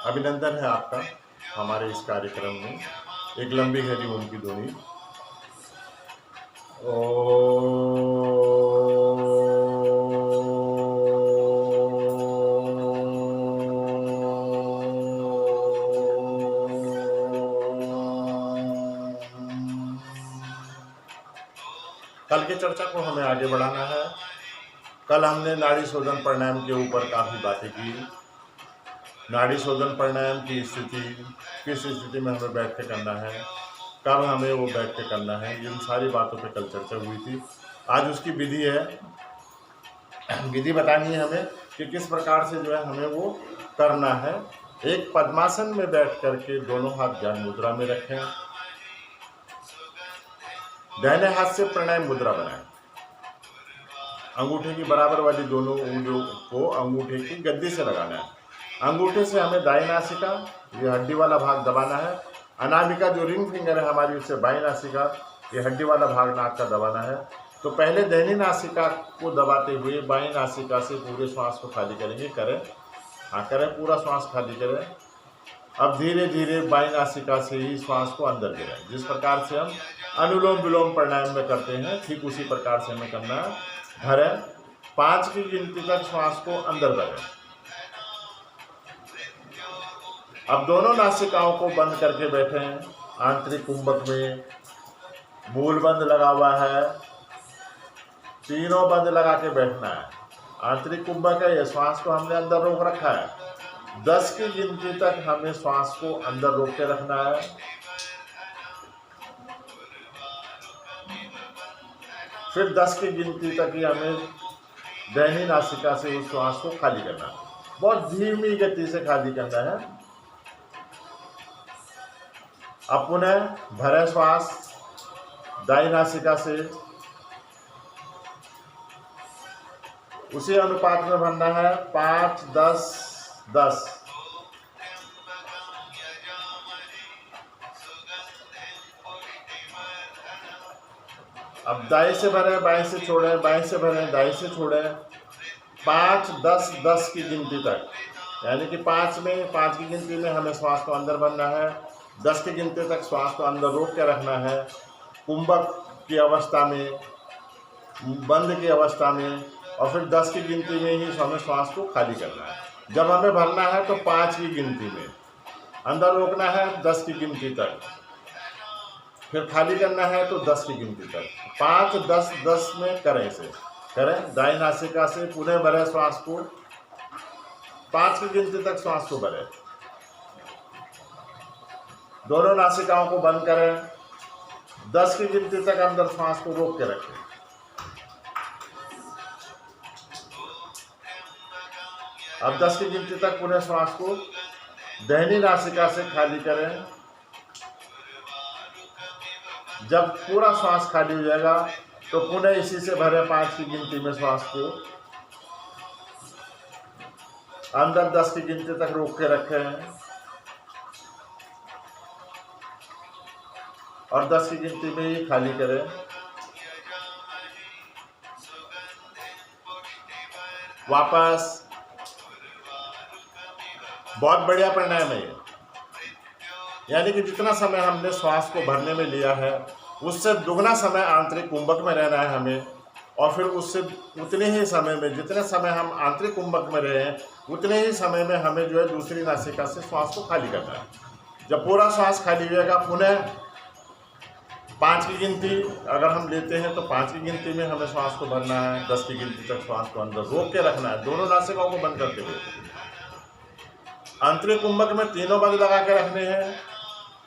अभिनंदन है आपका हमारे इस कार्यक्रम में। एक लंबी गहरी उनकी ध्वनि। कल की चर्चा को हमें आगे बढ़ाना है। कल हमने नाड़ी शोधन प्राणायाम के ऊपर काफ़ी बातें की। नाड़ी शोधन प्राणायाम की स्थिति, किस स्थिति में हमें बैठ के करना है, कब हमें वो बैठ के करना है, इन सारी बातों पे कल चर्चा हुई थी। आज उसकी विधि है, विधि बतानी है हमें कि किस प्रकार से जो है हमें वो करना है। एक पद्मासन में बैठ करके दोनों हाथ ज्ञान मुद्रा में रखें। दाहिने हाथ से प्राणायाम मुद्रा बनाएं। अंगूठे की बराबर वाली दोनों उंगलियों को अंगूठे की गद्दी से लगाना है। अंगूठे से हमें दाई नासिका, ये हड्डी वाला भाग दबाना है। अनामिका जो रिंग फिंगर है हमारी, उससे बाई नासिका, ये हड्डी वाला भाग नाक का दबाना है। तो पहले दाहिनी नासिका को दबाते हुए बाई नासिका से पूरे श्वास को खाली करेंगे। करें, हाँ करें, पूरा श्वास खाली करें। अब धीरे धीरे बाई नासिका से ही श्वास को अंदर गिराएं। जिस प्रकार से हम अनुलोम विलोम प्राणायाम में करते हैं, ठीक उसी प्रकार से हमें करना है। भरें, 5 की गिनती तक श्वास को अंदर भरें। अब दोनों नासिकाओं को बंद करके बैठें। आंतरिक कुंभक में मूल बंद लगा हुआ है, तीनों बंद लगा के बैठना है। आंतरिक कुंभक है, ये श्वास को हमने अंदर रोक रखा है। 10 की गिनती तक हमें श्वास को अंदर रोक के रखना है। फिर 10 की गिनती तक ही हमें दाहिनी नासिका से उस श्वास को खाली करना है। बहुत धीमी गति से खाली करना है। अब पुनः भरे श्वास दाई नासिका से, उसी अनुपात में भरना है। 5, 10, 10। अब दाई से भरें, बाएं से छोड़ें, बाएं से भरें, दाई से छोड़ें। 5, 10, 10 की गिनती तक, यानी कि 5 की गिनती में हमें श्वास को अंदर भरना है। 10 की गिनती तक श्वास को अंदर रोक के रखना है। कुंभक की अवस्था में, बंद की अवस्था में, और फिर 10 की गिनती में ही हमें श्वास को खाली करना है। जब हमें भरना है तो 5 की गिनती में अंदर रोकना है, 10 की गिनती तक, फिर खाली करना है तो 10 की गिनती तक। 5, 10, 10 में करें इसे। करें, दाई नासिका से पुनः भरें श्वास को। 5 की गिनती तक श्वास को भरें। दोनों नासिकाओं को बंद करें। 10 की गिनती तक अंदर श्वास को रोक के रखें। अब 10 की गिनती तक पुनः श्वास को दाहिनी नासिका से खाली करें। जब पूरा श्वास खाली हो जाएगा तो पुनः इसी से भरे 5 की गिनती में श्वास को अंदर 10 की गिनती तक रोक के रखें, और 10 की गिनती में ही खाली करें। वापस। बहुत बढ़िया प्राणायाम है ये। यानी कि जितना समय हमने श्वास को भरने में लिया है उससे दुगना समय आंतरिक कुंभक में रहना है हमें, और फिर उससे उतने ही समय में, जितने समय हम आंतरिक कुंभक में रहे हैं उतने ही समय में हमें जो है दूसरी नासिका से श्वास को खाली करना है। जब पूरा श्वास खाली हो जाएगा पुनः 5 की गिनती अगर हम लेते हैं तो 5 की गिनती में हमें श्वास को भरना है। 10 की गिनती तक श्वास को अंदर रोक के रखना है, दोनों नासिकाओं को बंद करते हुए। आंतरिक कुंभक में तीनों बंद लगा के रखने हैं।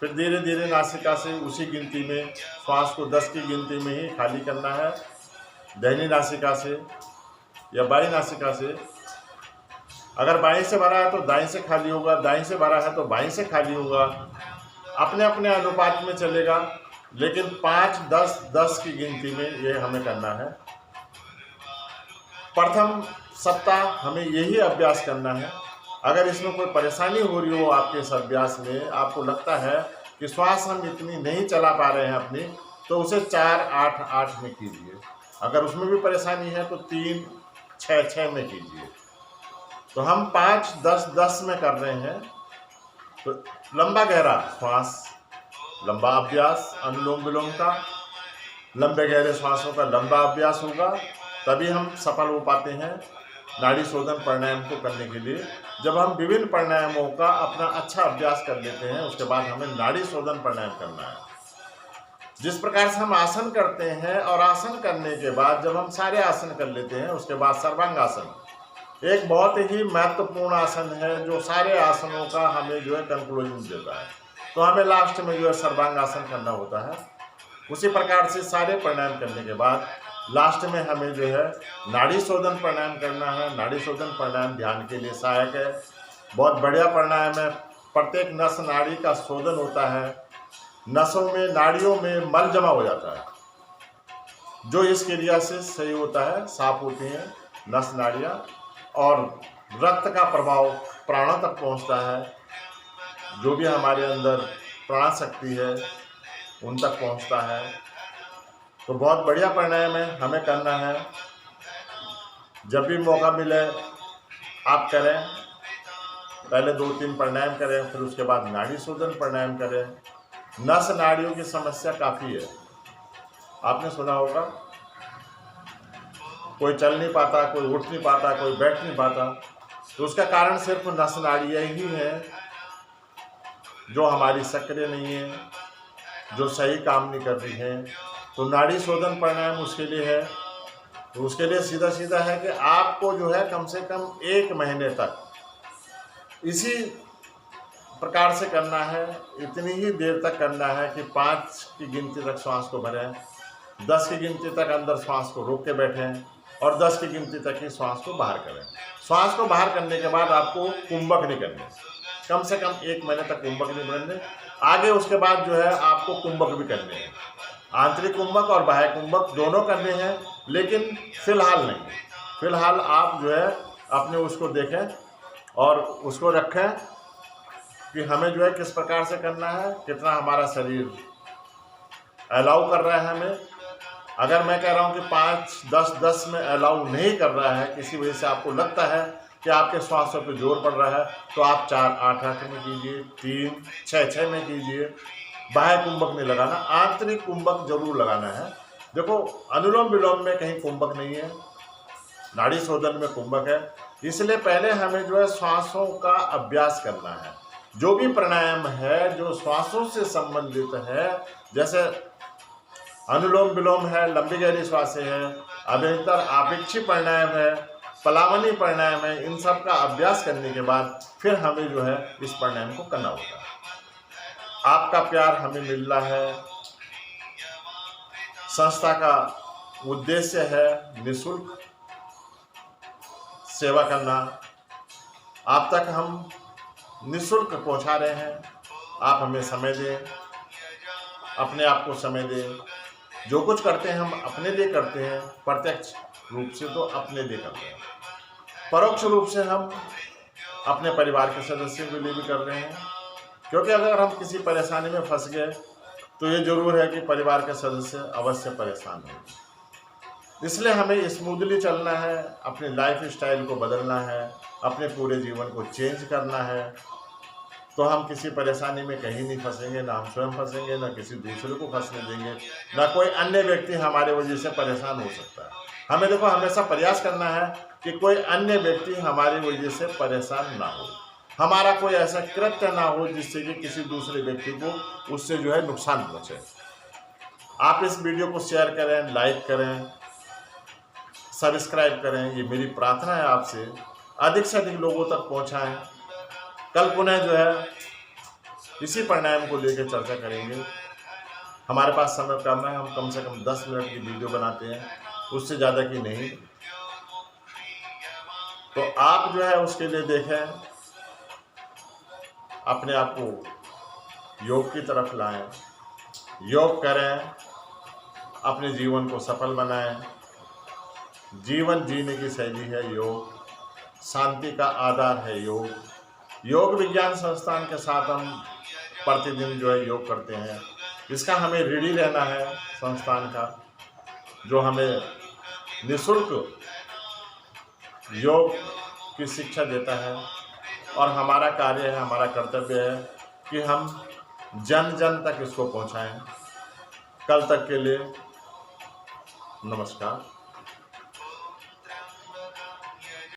फिर धीरे धीरे नासिका से उसी गिनती में श्वास को 10 की गिनती में ही खाली करना है। दाहिनी नासिका से या बाई नासिका से। अगर बाएं से भरा है तो दाएं से खाली होगा, दाएं से भरा है तो बाएं से खाली होगा। अपने अपने अनुपात में चलेगा, लेकिन 5, 10, 10 की गिनती में ये हमें करना है। प्रथम सप्ताह हमें यही अभ्यास करना है। अगर इसमें कोई परेशानी हो रही हो आपके इस अभ्यास में, आपको लगता है कि श्वास हम इतनी नहीं चला पा रहे हैं अपनी, तो उसे 4, 8, 8 में कीजिए। अगर उसमें भी परेशानी है तो 3, 6, 6 में कीजिए। तो हम 5, 10, 10 में कर रहे हैं। तो लंबा गहरा श्वास, लंबा अभ्यास अनुलोम विलोम का, लंबे गहरे श्वासों का लंबा अभ्यास होगा, तभी हम सफल हो पाते हैं नाड़ी शोधन प्राणायाम को करने के लिए। जब हम विभिन्न प्राणायामों का अपना अच्छा अभ्यास कर लेते हैं, उसके बाद हमें नाड़ी शोधन प्राणायाम करना है। जिस प्रकार से हम आसन करते हैं, और आसन करने के बाद जब हम सारे आसन कर लेते हैं, उसके बाद सर्वांगासन एक बहुत ही महत्वपूर्ण आसन है, जो सारे आसनों का हमें जो है कंक्लूजन देता है। तो हमें लास्ट में जो है सर्वांगासन करना होता है। उसी प्रकार से सारे प्राणायाम करने के बाद लास्ट में हमें जो है नाड़ी शोधन प्राणायाम करना है। नाड़ी शोधन प्राणायाम ध्यान के लिए सहायक है, बहुत बढ़िया प्राणायाम है। प्रत्येक नस नाड़ी का शोधन होता है, नसों में नाड़ियों में मल जमा हो जाता है, जो इस क्रिया से सही होता है, साफ होती हैं नस नाड़ियाँ, और रक्त का प्रभाव प्राणों तक पहुंचता है। जो भी हमारे अंदर प्राण शक्ति है उन तक पहुंचता है। तो बहुत बढ़िया प्राणायाम है, हमें करना है। जब भी मौका मिले आप करें, पहले 2-3 प्राणायाम करें, फिर उसके बाद नाड़ी शोधन प्राणायाम करें। नस नाड़ियों की समस्या काफ़ी है, आपने सुना होगा, कोई चल नहीं पाता, कोई उठ नहीं पाता, कोई बैठ नहीं पाता। तो उसका कारण सिर्फ नस नाड़ियाँ ही हैं जो हमारी सक्रिय नहीं है, जो सही काम नहीं कर रही हैं। तो नाड़ी शोधन प्राणायाम उसके लिए है। तो उसके लिए सीधा सीधा है कि आपको जो है कम से कम 1 महीने तक इसी प्रकार से करना है, इतनी ही देर तक करना है कि 5 की गिनती तक श्वास को भरें, 10 की गिनती तक अंदर श्वास को रोक के बैठें, और 10 की गिनती तक ही श्वास को बाहर करें। श्वास को बाहर करने के बाद आपको कुंभक नहीं करने, कम से कम 1 महीने तक कुंभक नहीं करने। आगे उसके बाद जो है आपको कुंभक भी करने हैं, आंतरिक कुंभक और बाह्य कुंभक दोनों करने हैं, लेकिन फिलहाल नहीं। फिलहाल आप जो है अपने उसको देखें और उसको रखें कि हमें जो है किस प्रकार से करना है, कितना हमारा शरीर अलाउ कर रहा है हमें। अगर मैं कह रहा हूँ कि 5, 10, 10 में अलाउ नहीं कर रहा है, किसी वजह से आपको लगता है कि आपके श्वासों पे जोर पड़ रहा है, तो आप 4, 8, 8 में कीजिए, 3, 6, 6 में कीजिए। बाह्य कुंभक नहीं लगाना, आंतरिक कुंभक जरूर लगाना है। देखो अनुलोम विलोम में कहीं कुंभक नहीं है, नाड़ी शोधन में कुंभक है। इसलिए पहले हमें जो है श्वासों का अभ्यास करना है। जो भी प्राणायाम है जो श्वासों से संबंधित है, जैसे अनुलोम विलोम है, लंबी गहरी श्वासें हैं, अभ्यंतर आपेक्षी प्राणायाम है, पलावनी प्राणायाम है, इन सब का अभ्यास करने के बाद फिर हमें जो है इस प्राणायाम को करना होगा। आपका प्यार हमें मिल रहा है। संस्था का उद्देश्य है निःशुल्क सेवा करना। आप तक हम निःशुल्क पहुंचा रहे हैं। आप हमें समय दें, अपने आप को समय दें। जो कुछ करते हैं हम अपने लिए करते हैं, प्रत्यक्ष रूप से तो अपने लिए करते हैं, परोक्ष रूप से हम अपने परिवार के सदस्यों के लिए भी कर रहे हैं। क्योंकि अगर हम किसी परेशानी में फंस गए तो ये जरूर है कि परिवार के सदस्य अवश्य परेशान होंगे। इसलिए हमें स्मूथली चलना है, अपनी लाइफ स्टाइल को बदलना है, अपने पूरे जीवन को चेंज करना है। तो हम किसी परेशानी में कहीं नहीं फंसेंगे, ना हम स्वयं फंसेंगे, ना किसी दूसरे को फंसने देंगे, ना कोई अन्य व्यक्ति हमारे वजह से परेशान हो सकता है। हमें देखो हमेशा प्रयास करना है कि कोई अन्य व्यक्ति हमारी वजह से परेशान ना हो, हमारा कोई ऐसा कृत्य ना हो जिससे कि किसी दूसरे व्यक्ति को उससे जो है नुकसान पहुंचे। आप इस वीडियो को शेयर करें, लाइक करें, सब्सक्राइब करें, ये मेरी प्रार्थना है आपसे। अधिक से अधिक लोगों तक पहुंचाएं। कल पुनः जो है इसी प्राणायाम को लेकर चर्चा करेंगे। हमारे पास समय कम है, हम कम से कम 10 मिनट की वीडियो बनाते हैं, उससे ज़्यादा की नहीं। तो आप जो है उसके लिए देखें, अपने आप को योग की तरफ लाएं, योग करें, अपने जीवन को सफल बनाएं। जीवन जीने की शैली है योग, शांति का आधार है योग। योग विज्ञान संस्थान के साथ हम प्रतिदिन जो है योग करते हैं। इसका हमें ऋणी रहना है संस्थान का, जो हमें निःशुल्क योग की शिक्षा देता है। और हमारा कार्य है, हमारा कर्तव्य है कि हम जन जन तक इसको पहुंचाएं। कल तक के लिए नमस्कार।